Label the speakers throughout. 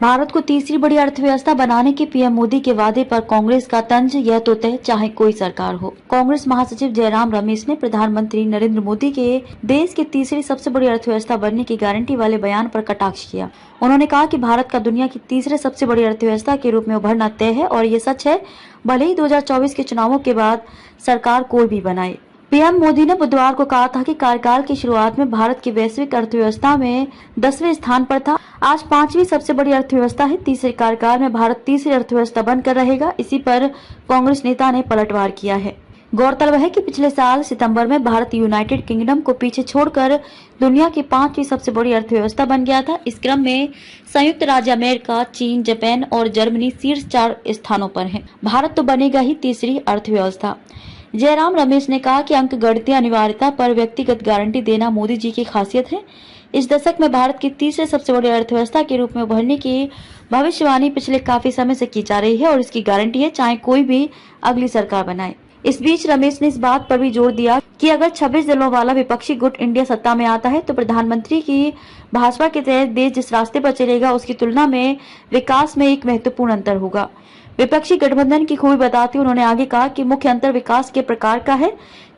Speaker 1: भारत को तीसरी बड़ी अर्थव्यवस्था बनाने के पीएम मोदी के वादे पर कांग्रेस का तंज, यह तो तय चाहे कोई सरकार हो। कांग्रेस महासचिव जयराम रमेश ने प्रधानमंत्री नरेंद्र मोदी के देश की तीसरी सबसे बड़ी अर्थव्यवस्था बनने की गारंटी वाले बयान पर कटाक्ष किया। उन्होंने कहा कि भारत का दुनिया की तीसरे सबसे बड़ी अर्थव्यवस्था के रूप में उभरना तय है और ये सच है, भले ही 2024 के चुनावों के बाद सरकार कोई भी बनाए। पीएम मोदी ने बुधवार को कहा था कि कार्यकाल की शुरुआत में भारत की वैश्विक अर्थव्यवस्था में 10वें स्थान पर था। आज 5वीं सबसे बड़ी अर्थव्यवस्था है। तीसरे कार्यकाल में भारत तीसरी अर्थव्यवस्था बनकर रहेगा। इसी पर कांग्रेस नेता ने पलटवार किया है। गौरतलब है कि पिछले साल सितंबर में भारत यूनाइटेड किंगडम को पीछे छोड़कर दुनिया की 5वीं सबसे बड़ी अर्थव्यवस्था बन गया था। इस क्रम में संयुक्त राज्य अमेरिका, चीन, जापान और जर्मनी शीर्ष 4 स्थानों पर हैं। भारत तो बनेगा ही तीसरी अर्थव्यवस्था। जयराम रमेश ने कहा कि अंक गणितीय अनिवार्यता पर व्यक्तिगत गारंटी देना मोदी जी की खासियत है। इस दशक में भारत की तीसरे सबसे बड़ी अर्थव्यवस्था के रूप में उभरने की भविष्यवाणी पिछले काफी समय से की जा रही है और इसकी गारंटी है चाहे कोई भी अगली सरकार बनाए। इस बीच रमेश ने इस बात पर भी जोर दिया कि अगर 26 दलों वाला विपक्षी गुट इंडिया सत्ता में आता है तो प्रधानमंत्री की भाजपा के तहत देश जिस रास्ते पर चलेगा उसकी तुलना में विकास में एक महत्वपूर्ण अंतर होगा। विपक्षी गठबंधन की खूबी बताते उन्होंने आगे कहा कि मुख्य अंतर विकास के प्रकार का है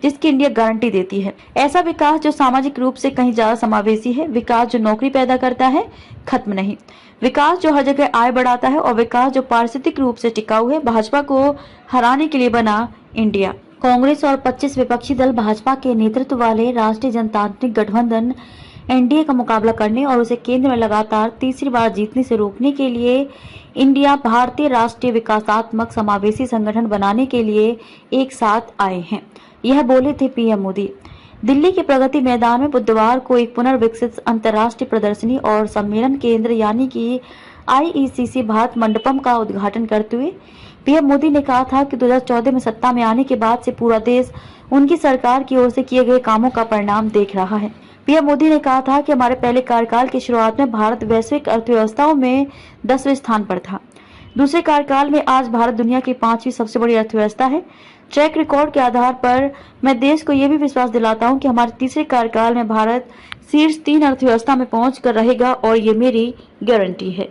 Speaker 1: जिसकी इंडिया गारंटी देती है। ऐसा विकास जो सामाजिक रूप से कहीं ज्यादा समावेशी है, विकास जो नौकरी पैदा करता है, खत्म नहीं, विकास जो हर जगह आय बढ़ाता है और विकास जो पारिस्थितिक रूप से टिकाऊ है। भाजपा को हराने के लिए बना इंडिया। कांग्रेस और 25 विपक्षी दल भाजपा के नेतृत्व वाले राष्ट्रीय जनतांत्रिक गठबंधन एनडीए का मुकाबला करने और उसे केंद्र में लगातार तीसरी बार जीतने से रोकने के लिए इंडिया भारतीय राष्ट्रीय विकासात्मक समावेशी संगठन बनाने के लिए एक साथ आए हैं। यह बोले थे पीएम मोदी। दिल्ली के प्रगति मैदान में बुधवार को एक पुनर्विकसित अंतर्राष्ट्रीय प्रदर्शनी और सम्मेलन केंद्र यानी कि आईईसीसी भारत मंडपम का उद्घाटन करते हुए पीएम मोदी ने कहा था कि 2014 में सत्ता में आने के बाद से पूरा देश उनकी सरकार की ओर से किए गए कामों का परिणाम देख रहा है। पीएम मोदी ने कहा था कि हमारे पहले कार्यकाल की शुरुआत में भारत वैश्विक अर्थव्यवस्थाओं में 10वें स्थान पर था। दूसरे कार्यकाल में आज भारत दुनिया की 5वीं सबसे बड़ी अर्थव्यवस्था है। ट्रैक रिकॉर्ड के आधार पर मैं देश को यह भी विश्वास दिलाता हूं कि हमारे तीसरे कार्यकाल में भारत शीर्ष 3 अर्थव्यवस्था में पहुंच कर रहेगा और ये मेरी गारंटी है।